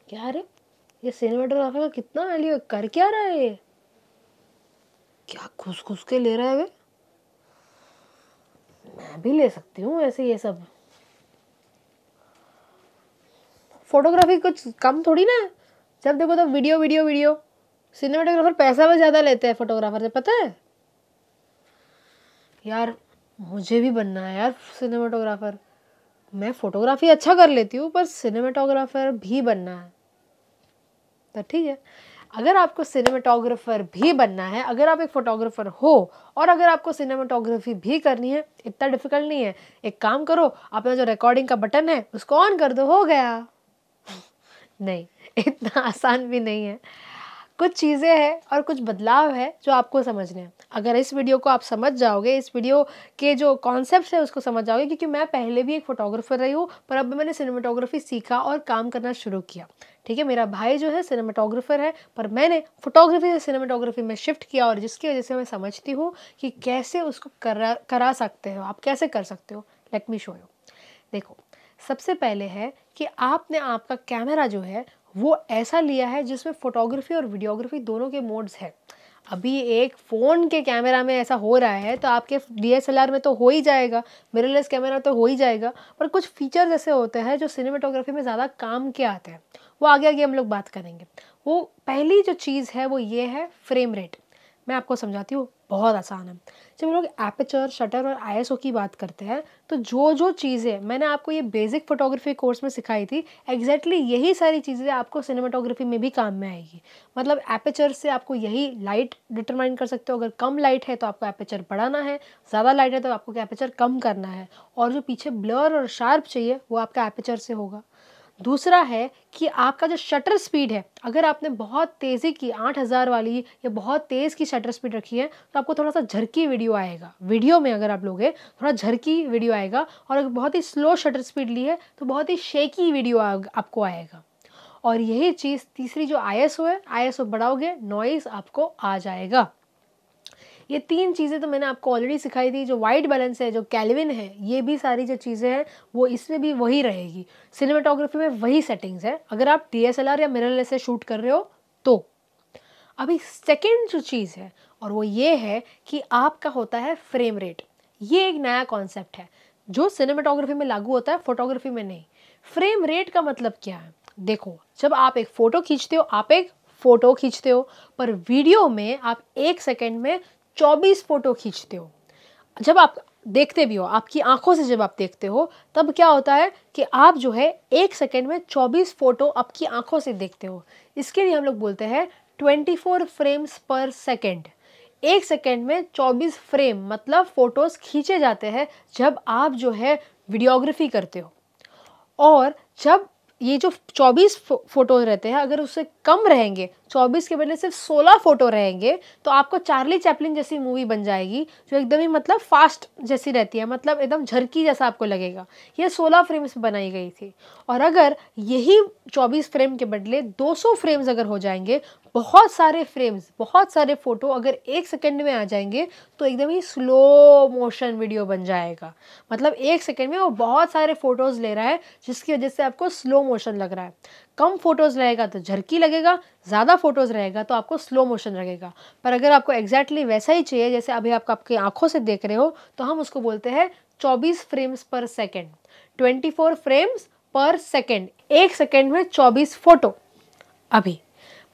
क्या रे, ये सिनेमेटोग्राफर का कितना वैल्यू है, कर क्या रहा है ये, क्या घुस घुस के ले रहा है वे। मैं भी ले सकती हूँ ऐसे ये सब। फोटोग्राफी कुछ कम थोड़ी ना है, जब देखो तो वीडियो वीडियो वीडियो। सिनेमेटोग्राफर पैसा भी ज्यादा लेते हैं फोटोग्राफर से, पता है यार। मुझे भी बनना है यार सिनेमेटोग्राफर। मैं फोटोग्राफी अच्छा कर लेती हूँ, पर सिनेमेटोग्राफर भी बनना है। तो ठीक है, अगर आपको सिनेमेटोग्राफर भी बनना है, अगर आप एक फोटोग्राफर हो और अगर आपको सिनेमेटोग्राफी भी करनी है, इतना डिफिकल्ट नहीं है। एक काम करो, अपना जो रिकॉर्डिंग का बटन है उसको ऑन कर दो, हो गया। नहीं, इतना आसान भी नहीं है। कुछ चीज़ें हैं और कुछ बदलाव है जो आपको समझने हैं। अगर इस वीडियो को आप समझ जाओगे, इस वीडियो के जो कॉन्सेप्ट है उसको समझ जाओगे, क्योंकि मैं पहले भी एक फोटोग्राफर रही हूँ, पर अब मैंने सिनेमेटोग्राफी सीखा और काम करना शुरू किया। ठीक है, मेरा भाई जो है सिनेमेटोग्राफर है, पर मैंने फोटोग्राफी से सिनेमेटोग्राफी में शिफ्ट किया, और जिसकी वजह से मैं समझती हूँ कि कैसे उसको करा सकते हो, आप कैसे कर सकते हो। Let me show you. देखो, सबसे पहले है कि आपने आपका कैमरा जो है वो ऐसा लिया है जिसमें फोटोग्राफी और वीडियोग्राफी दोनों के मोड्स है। अभी एक फ़ोन के कैमरा में ऐसा हो रहा है तो आपके DSLR में तो हो ही जाएगा, मिररलेस कैमरा तो हो ही जाएगा, पर कुछ फीचर्स ऐसे होते हैं जो सिनेमेटोग्राफी में ज़्यादा काम के आते हैं। वो आगे आगे हम लोग बात करेंगे। वो पहली जो चीज़ है वो ये है फ्रेम रेट। मैं आपको समझाती हूँ, बहुत आसान है। जब हम लोग एपर्चर, शटर और ISO की बात करते हैं, तो जो जो चीज़ें मैंने आपको ये बेसिक फोटोग्राफी कोर्स में सिखाई थी, एग्जैक्टली यही सारी चीज़ें आपको सिनेमेटोग्राफी में भी काम में आएगी। मतलब एपर्चर से आपको यही लाइट डिटरमाइन कर सकते हो। अगर कम लाइट है तो आपको एपर्चर बढ़ाना है, ज़्यादा लाइट है तो आपको एपर्चर कम करना है, और जो पीछे ब्लर और शार्प चाहिए वो आपका एपर्चर से होगा। दूसरा है कि आपका जो शटर स्पीड है, अगर आपने बहुत तेज़ी की 8000 वाली या बहुत तेज़ की शटर स्पीड रखी है तो आपको थोड़ा सा झरकी वीडियो आएगा। वीडियो में अगर आप लोगे थोड़ा झरकी वीडियो आएगा, और अगर बहुत ही स्लो शटर स्पीड ली है तो बहुत ही शेकी वीडियो आपको आएगा। और यही चीज़ तीसरी जो ISO है, ISO बढ़ाओगे नॉइज़ आपको आ जाएगा। ये तीन चीज़ें तो मैंने आपको ऑलरेडी सिखाई थी। जो वाइट बैलेंस है, जो कैल्विन है, ये भी सारी जो चीज़ें हैं वो इसमें भी वही रहेगी। सिनेमेटोग्राफी में वही सेटिंग्स है अगर आप DSLR या मिररलेस से शूट कर रहे हो तो। अभी सेकेंड जो चीज़ है और वो ये है कि आपका होता है फ्रेम रेट। ये एक नया कॉन्सेप्ट है जो सिनेमेटोग्राफी में लागू होता है, फोटोग्राफी में नहीं। फ्रेम रेट का मतलब क्या है? देखो, जब आप एक फ़ोटो खींचते हो, आप एक फ़ोटो खींचते हो, पर वीडियो में आप 1 सेकेंड में 24 फ़ोटो खींचते हो। जब आप देखते भी हो, आपकी आंखों से जब आप देखते हो, तब क्या होता है कि आप जो है 1 सेकेंड में 24 फोटो आपकी आंखों से देखते हो। इसके लिए हम लोग बोलते हैं 24 फ्रेम्स पर सेकेंड। 1 सेकेंड में 24 फ्रेम मतलब फोटोज खींचे जाते हैं जब आप जो है वीडियोग्राफी करते हो। और जब ये जो 24 फोटो रहते हैं, अगर उससे कम रहेंगे, 24 के बदले सिर्फ 16 फोटो रहेंगे, तो आपको चार्ली चैपलिन जैसी मूवी बन जाएगी, जो एकदम ही मतलब फास्ट जैसी रहती है, मतलब एकदम झरकी जैसा आपको लगेगा। ये 16 फ्रेम्स में बनाई गई थी। और अगर यही 24 फ्रेम के बदले 200 फ्रेम्स अगर हो जाएंगे, बहुत सारे फ्रेम्स, बहुत सारे फोटो अगर 1 सेकेंड में आ जाएंगे, तो एकदम ही स्लो मोशन वीडियो बन जाएगा। मतलब 1 सेकेंड में वो बहुत सारे फोटोज ले रहा है, जिसकी वजह से आपको स्लो मोशन लग रहा है। कम फोटोज रहेगा तो झरकी लगेगा, ज़्यादा फोटोज रहेगा तो आपको स्लो मोशन लगेगा। पर अगर आपको एग्जैक्टली वैसा ही चाहिए जैसे अभी आप आपकी आंखों से देख रहे हो, तो हम उसको बोलते हैं 24 फ्रेम्स पर सेकेंड। 24 फ्रेम्स पर सेकेंड, 1 सेकेंड में 24 फोटो। अभी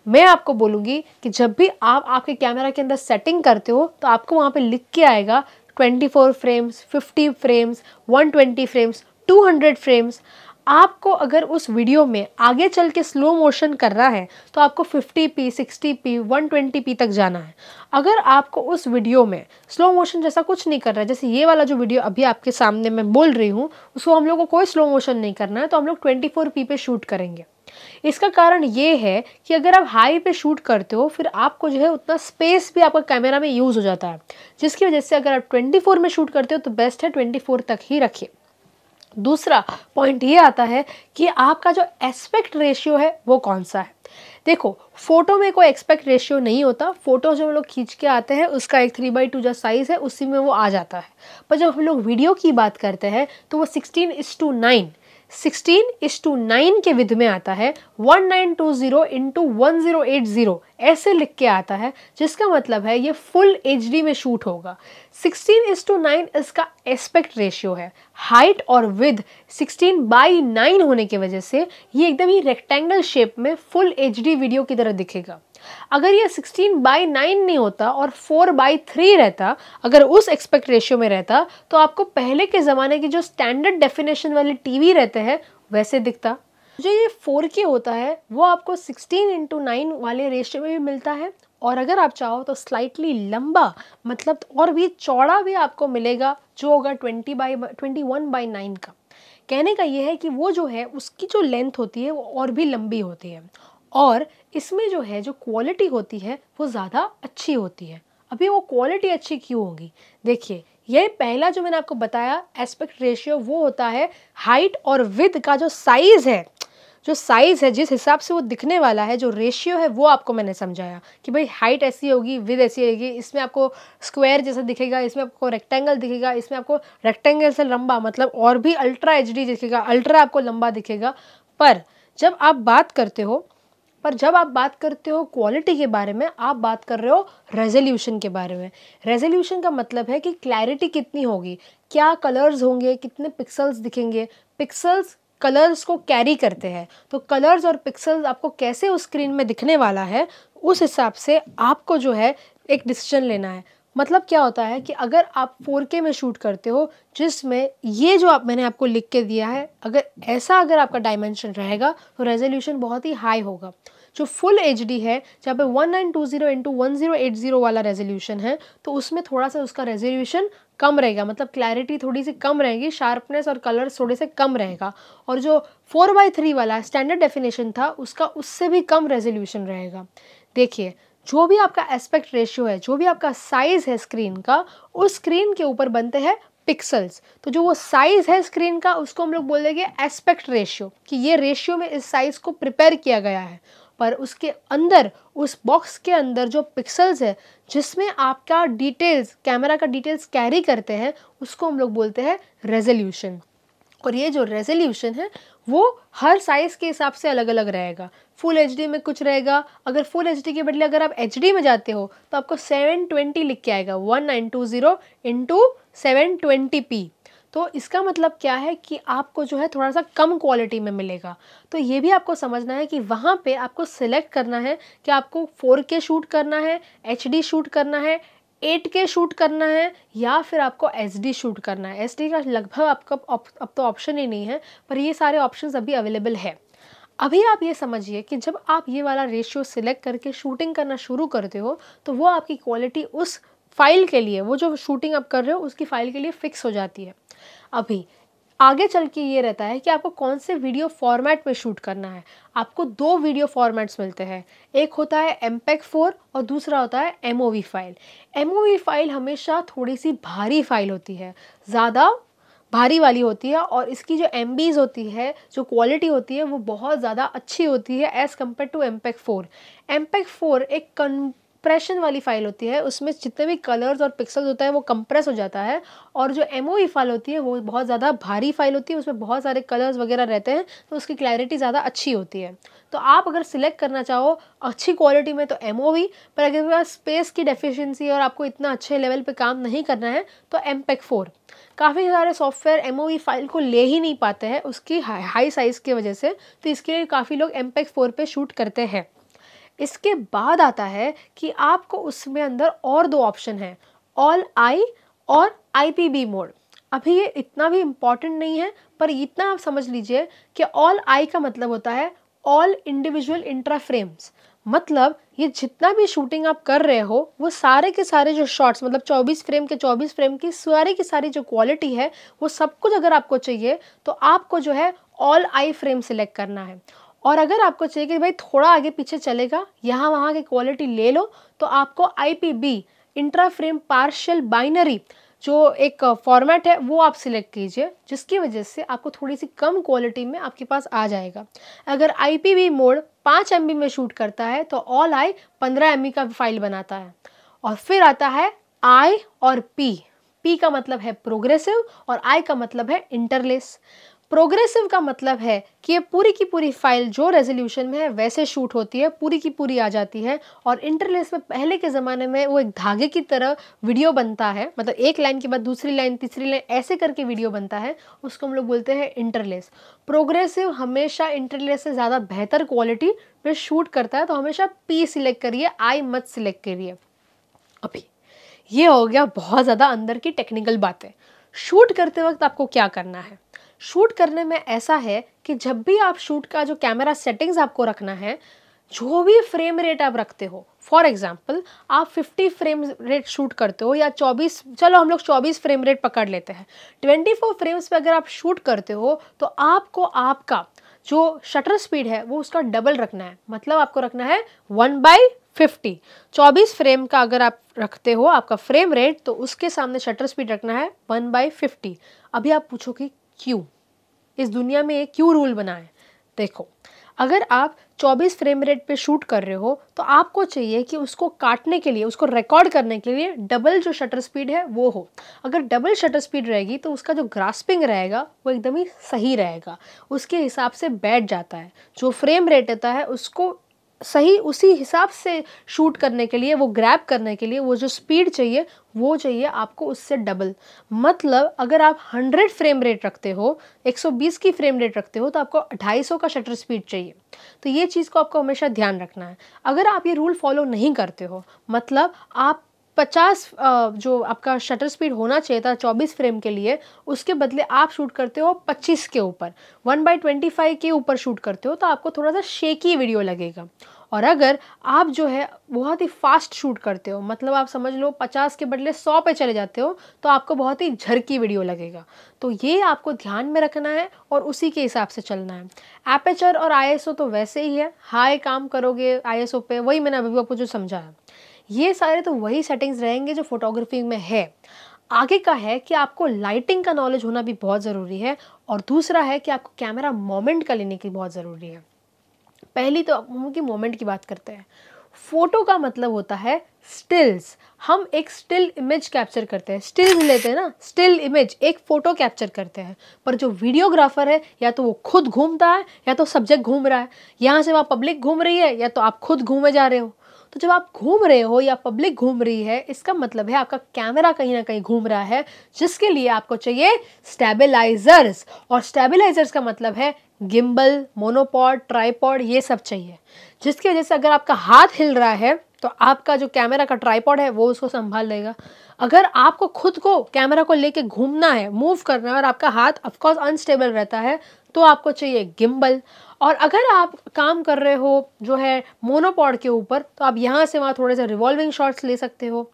मैं आपको बोलूँगी कि जब भी आप आपके कैमरा के अंदर सेटिंग करते हो तो आपको वहाँ पे लिख के आएगा 24 फ्रेम्स, 50 फ्रेम्स, 120 फ्रेम्स, 200 फ्रेम्स। आपको अगर उस वीडियो में आगे चल के स्लो मोशन करना है तो आपको 50p, 60p, 120p तक जाना है। अगर आपको उस वीडियो में स्लो मोशन जैसा कुछ नहीं करना है, जैसे ये वाला जो वीडियो अभी आपके सामने मैं बोल रही हूँ, उसको हम लोग को कोई स्लो मोशन नहीं करना है, तो हम लोग 24p पे शूट करेंगे। इसका कारण ये है कि अगर आप हाई पे शूट करते हो, फिर आपको जो है उतना स्पेस भी आपका कैमरा में यूज़ हो जाता है, जिसकी वजह से अगर आप 24 में शूट करते हो तो बेस्ट है 24 तक ही रखिए। दूसरा पॉइंट ये आता है कि आपका जो एस्पेक्ट रेशियो है वो कौन सा है। देखो, फोटो में कोई एक्सपेक्ट रेशियो नहीं होता। फोटो जो हम लोग खींच के आते हैं उसका एक 3/2 जो साइज़ है उसी में वो आ जाता है। पर जब हम लोग वीडियो की बात करते हैं तो वो 16:9 16:9 के विध में आता है, 1920x1080 ऐसे लिख के आता है, जिसका मतलब है ये फुल HD में शूट होगा। 16:9 इसका एस्पेक्ट रेशियो है। हाइट और विद 16:9 होने की वजह से ये एकदम ही रेक्टेंगल शेप में फुल HD वीडियो की तरह दिखेगा। अगर ये 16:9 नहीं होता और 4:3 रहता, अगर उस एक्सपेक्ट रेशियो में रहता, तो आपको पहले के ज़माने की जो स्टैंडर्ड डेफिनेशन वाले टीवी रहते हैं वैसे दिखता। जो ये 4K होता है वो आपको 16:9 वाले रेशियो में भी मिलता है, और अगर आप चाहो तो स्लाइटली लंबा, मतलब और भी चौड़ा भी आपको मिलेगा, जो होगा 21/9 का। कहने का ये है कि वो जो है उसकी जो लेंथ होती है वो और भी लंबी होती है, और इसमें जो है जो क्वालिटी होती है वो ज़्यादा अच्छी होती है। अभी वो क्वालिटी अच्छी क्यों होगी? देखिए, ये पहला जो मैंने आपको बताया एस्पेक्ट रेशियो, वो होता है हाइट और विड्थ का जो साइज़ है, जिस हिसाब से वो दिखने वाला है, जो रेशियो है वो आपको मैंने समझाया कि भाई हाइट ऐसी होगी, विड्थ ऐसी होगी, इसमें आपको स्क्वायर जैसा दिखेगा, इसमें आपको रेक्टेंगल दिखेगा, इसमें आपको रेक्टेंगल से लंबा मतलब और भी अल्ट्रा HD दिखेगा, अल्ट्रा आपको लंबा दिखेगा। पर जब आप बात करते हो क्वालिटी के बारे में, आप बात कर रहे हो रेजोल्यूशन के बारे में। रेजोल्यूशन का मतलब है कि क्लैरिटी कितनी होगी, क्या कलर्स होंगे, कितने पिक्सल्स दिखेंगे। पिक्सल्स कलर्स को कैरी करते हैं, तो कलर्स और पिक्सल्स आपको कैसे उस स्क्रीन में दिखने वाला है, उस हिसाब से आपको जो है एक डिसीजन लेना है। मतलब क्या होता है कि अगर आप 4K में शूट करते हो, जिसमें ये जो मैंने आपको लिख के दिया है, अगर आपका डायमेंशन रहेगा तो रेजोल्यूशन बहुत ही हाई होगा। जो फुल HD है, जहाँ पे 1920x1080 वाला रेजोल्यूशन है, तो उसमें थोड़ा सा उसका रेजोल्यूशन कम रहेगा, मतलब क्लैरिटी थोड़ी सी कम रहेगी, शार्पनेस और कलर्स थोड़े से कम रहेगा। और जो 4:3 वाला स्टैंडर्ड डेफिनेशन था, उसका उससे भी कम रेजोल्यूशन रहेगा। देखिए, जो भी आपका एस्पेक्ट रेशियो है, जो भी आपका साइज़ है स्क्रीन का, उस स्क्रीन के ऊपर बनते हैं पिक्सल्स। तो जो वो साइज़ है स्क्रीन का, उसको हम लोग बोल देंगे एस्पेक्ट रेशियो, कि ये रेशियो में इस साइज़ को प्रिपेयर किया गया है। पर उसके अंदर, उस बॉक्स के अंदर जो पिक्सल्स है, जिसमें आपका डिटेल्स, कैमरा का डिटेल्स कैरी करते हैं, उसको हम लोग बोलते हैं रेजोल्यूशन। और ये जो रेजोल्यूशन है वो हर साइज़ के हिसाब से अलग अलग रहेगा। फुल HD में कुछ रहेगा, अगर फुल HD के बदले अगर आप HD में जाते हो तो आपको 720 लिख के आएगा, 1920x720p। तो इसका मतलब क्या है कि आपको जो है थोड़ा सा कम क्वालिटी में मिलेगा। तो ये भी आपको समझना है कि वहाँ पे आपको सिलेक्ट करना है कि आपको 4K शूट करना है, HD शूट करना है, 8K शूट करना है, या फिर आपको SD शूट करना है। SD का लगभग आपका अब तो ऑप्शन ही नहीं है, पर ये सारे ऑप्शंस अभी अवेलेबल है। अभी आप ये समझिए कि जब आप ये वाला रेशियो सिलेक्ट करके शूटिंग करना शुरू करते हो, तो वो आपकी क्वालिटी उस फाइल के लिए, वो जो शूटिंग आप कर रहे हो उसकी फ़ाइल के लिए फ़िक्स हो जाती है। अभी आगे चल के ये रहता है कि आपको कौन से वीडियो फॉर्मेट में शूट करना है। आपको 2 वीडियो फॉर्मेट्स मिलते हैं, एक होता है MPEG-4 और दूसरा होता है MOV फाइल। MOV फाइल हमेशा थोड़ी सी भारी फाइल होती है, ज़्यादा भारी वाली होती है, और इसकी जो MBs होती है, जो क्वालिटी होती है, वो बहुत ज़्यादा अच्छी होती है as compare to MPEG-4। MPEG-4 एक कंप्रेशन वाली फाइल होती है, उसमें जितने भी कलर्स और पिक्सल्स होता है वो कंप्रेस हो जाता है, और जो MOV फाइल होती है वो बहुत ज़्यादा भारी फाइल होती है, उसमें बहुत सारे कलर्स वगैरह रहते हैं, तो उसकी क्लैरिटी ज़्यादा अच्छी होती है। तो आप अगर सिलेक्ट करना चाहो अच्छी क्वालिटी में तो MOV, पर अगर आपके पास स्पेस की डेफिशिएंसी और आपको इतना अच्छे लेवल पे काम नहीं करना है तो MPEG-4। काफ़ी सारे सॉफ्टवेयर MOV फाइल को ले ही नहीं पाते हैं उसकी हाई साइज़ की वजह से, तो इसके लिए काफ़ी लोग MPEG-4 पे शूट करते हैं। इसके बाद आता है कि आपको उसमें अंदर और 2 ऑप्शन हैं, ऑल आई और IPB मोड। अभी ये इतना भी इम्पॉर्टेंट नहीं है, पर इतना आप समझ लीजिए कि ऑल आई का मतलब होता है ऑल इंडिविजुअल इंट्रा फ्रेम्स। मतलब ये जितना भी शूटिंग आप कर रहे हो, वो सारे के सारे जो शॉट्स, मतलब 24 फ्रेम के 24 फ्रेम की सारी की सारी जो क्वालिटी है, वो सब कुछ अगर आपको चाहिए तो आपको जो है ऑल आई फ्रेम सिलेक्ट करना है। और अगर आपको चाहिए कि भाई थोड़ा आगे पीछे चलेगा, यहाँ वहाँ की क्वालिटी ले लो, तो आपको IPB intra frame partial binary जो एक फॉर्मेट है वो आप सिलेक्ट कीजिए, जिसकी वजह से आपको थोड़ी सी कम क्वालिटी में आपके पास आ जाएगा। अगर IPB मोड 5 MB में शूट करता है तो ऑल आई 15 MB का फाइल बनाता है। और फिर आता है I और P। P का मतलब है प्रोग्रेसिव और I का मतलब है इंटरलेस। प्रोग्रेसिव का मतलब है कि ये पूरी की पूरी फाइल जो रेजोल्यूशन में है वैसे शूट होती है, पूरी की पूरी आ जाती है। और इंटरलेस में पहले के ज़माने में वो एक धागे की तरह वीडियो बनता है, मतलब एक लाइन के बाद दूसरी लाइन, तीसरी लाइन, ऐसे करके वीडियो बनता है, उसको हम लोग बोलते हैं इंटरलेस। प्रोग्रेसिव हमेशा इंटरलेस से ज़्यादा बेहतर क्वालिटी में शूट करता है, तो हमेशा P सिलेक्ट करिए, I मत सिलेक्ट करिए। अभी ये हो गया बहुत ज़्यादा अंदर की टेक्निकल बातें। शूट करते वक्त आपको क्या करना है? शूट करने में ऐसा है कि जब भी आप शूट का जो कैमरा सेटिंग्स आपको रखना है, जो भी फ्रेम रेट आप रखते हो, फॉर एग्जांपल आप 50 फ्रेम रेट शूट करते हो या 24, चलो हम लोग 24 फ्रेम रेट पकड़ लेते हैं, 24 फ्रेम्स पे अगर आप शूट करते हो तो आपको आपका जो शटर स्पीड है वो उसका डबल रखना है। मतलब आपको रखना है 1/50। 24 फ्रेम का अगर आप रखते हो आपका फ्रेम रेट, तो उसके सामने शटर स्पीड रखना है 1/50। अभी आप पूछोगे क्यों, इस दुनिया में ये क्यों रूल बना है? देखो, अगर आप 24 फ्रेम रेट पे शूट कर रहे हो तो आपको चाहिए कि उसको काटने के लिए, उसको रिकॉर्ड करने के लिए डबल जो शटर स्पीड है वो हो। अगर डबल शटर स्पीड रहेगी तो उसका जो ग्रास्पिंग रहेगा वो एकदम ही सही रहेगा, उसके हिसाब से बैठ जाता है। जो फ्रेम रेट रहता है उसको सही उसी हिसाब से शूट करने के लिए, वो ग्रैब करने के लिए वो जो स्पीड चाहिए वो चाहिए आपको उससे डबल। मतलब अगर आप 100 फ्रेम रेट रखते हो, 120 की फ्रेम रेट रखते हो, तो आपको 250 का शटर स्पीड चाहिए। तो ये चीज़ को आपको हमेशा ध्यान रखना है। अगर आप ये रूल फॉलो नहीं करते हो, मतलब आप 50 जो आपका शटर स्पीड होना चाहिए था 24 फ्रेम के लिए, उसके बदले आप शूट करते हो 25 के ऊपर, 1/25 के ऊपर शूट करते हो, तो आपको थोड़ा सा शेकी वीडियो लगेगा। और अगर आप जो है बहुत ही फास्ट शूट करते हो, मतलब आप समझ लो 50 के बदले 100 पे चले जाते हो, तो आपको बहुत ही झरकी वीडियो लगेगा। तो ये आपको ध्यान में रखना है और उसी के हिसाब से चलना है। एपेचर और ISO तो वैसे ही है, हाई काम करोगे ISO पे, वही मैंने अभी आपको जो समझाया, ये सारे तो वही सेटिंग्स रहेंगे जो फोटोग्राफी में है। आगे का है कि आपको लाइटिंग का नॉलेज होना भी बहुत ज़रूरी है, और दूसरा है कि आपको कैमरा मोमेंट का लेने की बहुत ज़रूरी है। पहली तो हम की मोमेंट की बात करते हैं। फोटो का मतलब होता है स्टिल्स। हम एक स्टिल इमेज कैप्चर करते हैं, स्टिल्स लेते हैं ना, स्टिल इमेज, एक फोटो कैप्चर करते हैं। पर जो वीडियोग्राफर है, या तो वो खुद घूमता है या तो सब्जेक्ट घूम रहा है। यहाँ से वहाँ पब्लिक घूम रही है या तो आप खुद घूमे जा रहे हो। तो जब आप घूम रहे हो या पब्लिक घूम रही है, इसका मतलब है आपका कैमरा कहीं ना कहीं घूम रहा है, जिसके लिए आपको चाहिए स्टेबलाइजर्स। और स्टेबलाइजर्स का मतलब है गिम्बल, मोनोपॉड, ट्राइपॉड, ये सब चाहिए, जिसकी वजह से अगर आपका हाथ हिल रहा है तो आपका जो कैमरा का ट्राइपॉड है वो उसको संभाल लेगा। अगर आपको खुद को कैमरा को लेके घूमना है, मूव करना है, और आपका हाथ ऑफकोर्स अनस्टेबल रहता है, तो आपको चाहिए गिम्बल। और अगर आप काम कर रहे हो जो है मोनोपॉड के ऊपर, तो आप यहाँ से वहाँ थोड़े से रिवॉल्विंग शॉट्स ले सकते हो।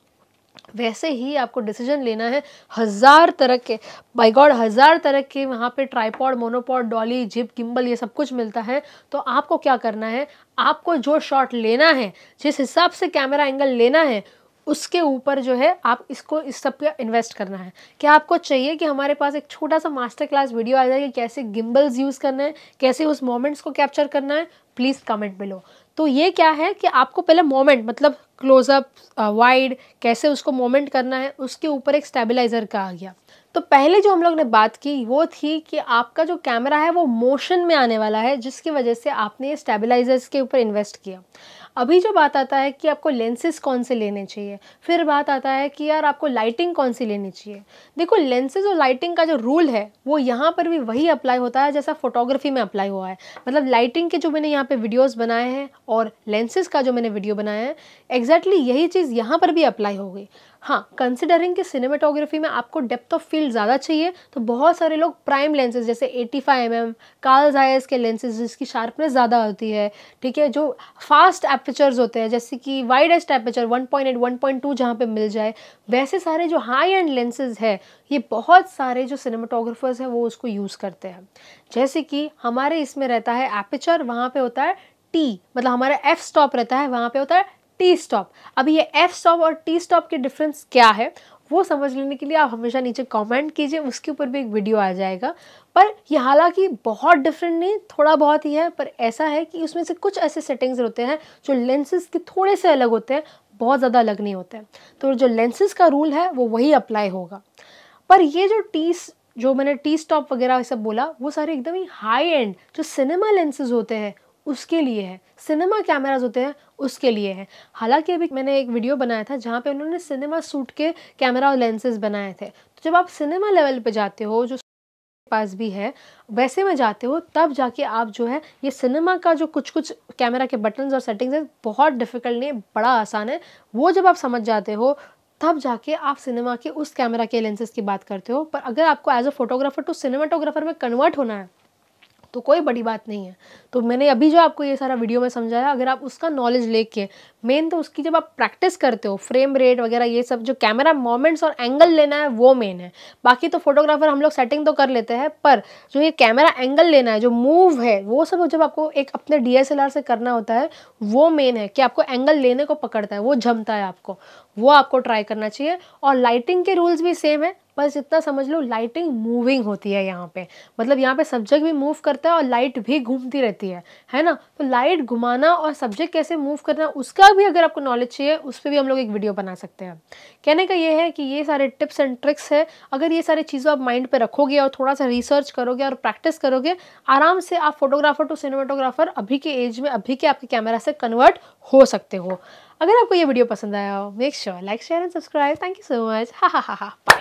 वैसे ही आपको डिसीजन लेना है, 1000 तरह के, बाय गॉड 1000 तरह के वहाँ पे tripod, monopod, Dolly, zip, gimbal, ये सब कुछ मिलता है। तो आपको क्या करना है, आपको जो शॉट लेना है, जिस हिसाब से कैमरा एंगल लेना है, उसके ऊपर जो है आप इसको इस सब पे इन्वेस्ट करना है। क्या आपको चाहिए कि हमारे पास एक छोटा सा मास्टर क्लास वीडियो आ जाए कि कैसे गिम्बल्स यूज़ करना है, कैसे उस मोमेंट्स को कैप्चर करना है? Please comment below. तो ये क्या है कि आपको पहले मोमेंट, मतलब क्लोजअप, वाइड, कैसे उसको मोमेंट करना है, उसके ऊपर एक स्टेबलाइजर का आ गया। तो पहले जो हम लोग ने बात की वो थी कि आपका जो कैमरा है वो मोशन में आने वाला है, जिसकी वजह से आपने ये स्टेबलाइजर्स के ऊपर इन्वेस्ट किया। अभी जो बात आता है कि आपको लेंसेज कौन से लेने चाहिए, फिर बात आता है कि यार आपको लाइटिंग कौन सी लेनी चाहिए। देखो, लेंसेज और लाइटिंग का जो रूल है वो यहाँ पर भी वही अप्लाई होता है जैसा फोटोग्राफी में अप्लाई हुआ है। मतलब लाइटिंग के जो मैंने यहाँ पे वीडियोस बनाए हैं और लेंसेज का जो मैंने वीडियो बनाया है, एग्जैक्टली यही चीज़ यहाँ पर भी अप्लाई हो गई। हाँ, कंसिडरिंग कि सिनेमेटोग्राफी में आपको डेप्थ ऑफ फील्ड ज़्यादा चाहिए, तो बहुत सारे लोग प्राइम लेंसेज जैसे 85mm, कार्ल ज़ायस के लेंसेज जिसकी शार्पनेस ज़्यादा होती है, ठीक है, जो फास्ट एपर्चर्स होते हैं जैसे कि वाइडेस्ट एपर्चर 1.8, 1.2 जहाँ पे मिल जाए, वैसे सारे जो हाई एंड लेंसेज है, ये बहुत सारे जो सिनेमेटोग्राफर्स हैं वो उसको यूज़ करते हैं। जैसे कि हमारे इसमें रहता है एपर्चर, वहाँ पे होता है टी, मतलब हमारा एफ स्टॉप रहता है, वहाँ पे होता है टी स्टॉप। अभी ये एफ स्टॉप और टी स्टॉप के डिफरेंस क्या है वो समझ लेने के लिए आप हमेशा नीचे कमेंट कीजिए, उसके ऊपर भी एक वीडियो आ जाएगा। पर ये हालांकि बहुत डिफरेंट नहीं, थोड़ा बहुत ही है, पर ऐसा है कि उसमें से कुछ ऐसे सेटिंग्स होते हैं जो लेंसेज के थोड़े से अलग होते हैं, बहुत ज़्यादा अलग नहीं होते हैं। तो जो लेंसेज का रूल है वो वही अप्लाई होगा। पर ये जो जो मैंने टी स्टॉप वगैरह ये सब बोला, वो सारे एकदम ही हाई एंड जो सिनेमा लेंसेज होते हैं उसके लिए है, सिनेमा कैमराज होते हैं उसके लिए है। हालांकि अभी मैंने एक वीडियो बनाया था जहाँ पे उन्होंने सिनेमा शूट के कैमरा और लेंसेज बनाए थे। तो जब आप सिनेमा लेवल पे जाते हो, जो पास भी है वैसे में जाते हो, तब जाके आप जो है ये सिनेमा का जो कुछ कुछ कैमरा के बटन्स और सेटिंग्स है, बहुत डिफिकल्ट नहीं है, बड़ा आसान है। वो जब आप समझ जाते हो तब जाके आप सिनेमा के उस कैमरा के लेंसेज की बात करते हो। पर अगर आपको as a photographer to cinematographer में कन्वर्ट होना है तो कोई बड़ी बात नहीं है। तो मैंने अभी जो आपको ये सारा वीडियो में समझाया, अगर आप उसका नॉलेज लेके, मेन तो उसकी जब आप प्रैक्टिस करते हो, फ्रेम रेट वगैरह ये सब जो कैमरा मोमेंट्स और एंगल लेना है वो मेन है। बाकी तो फोटोग्राफर हम लोग सेटिंग तो कर लेते हैं, पर जो ये कैमरा एंगल लेना है, जो मूव है, वो सब जब आपको एक अपने DSLR से करना होता है वो मेन है कि आपको एंगल लेने को पकड़ता है, वो जमता है आपको, वो आपको ट्राई करना चाहिए। और लाइटिंग के रूल्स भी सेम है, बस इतना समझ लो लाइटिंग मूविंग होती है यहाँ पे, मतलब यहाँ पे सब्जेक्ट भी मूव करता है और लाइट भी घूमती रहती है ना। तो लाइट घुमाना और सब्जेक्ट कैसे मूव करना उसका भी अगर आपको नॉलेज चाहिए, उस पर भी हम लोग एक वीडियो बना सकते हैं। कहने का ये है कि ये सारे टिप्स एंड ट्रिक्स है, अगर ये सारी चीज़ें आप माइंड पे रखोगे और थोड़ा सा रिसर्च करोगे और प्रैक्टिस करोगे, आराम से आप फोटोग्राफर टू सिनेमाटोग्राफर अभी के एज में, अभी के आपके कैमरा से कन्वर्ट हो सकते हो। अगर आपको ये वीडियो पसंद आया हो, make sure like share and subscribe. Thank you so much. हा हा हा हा।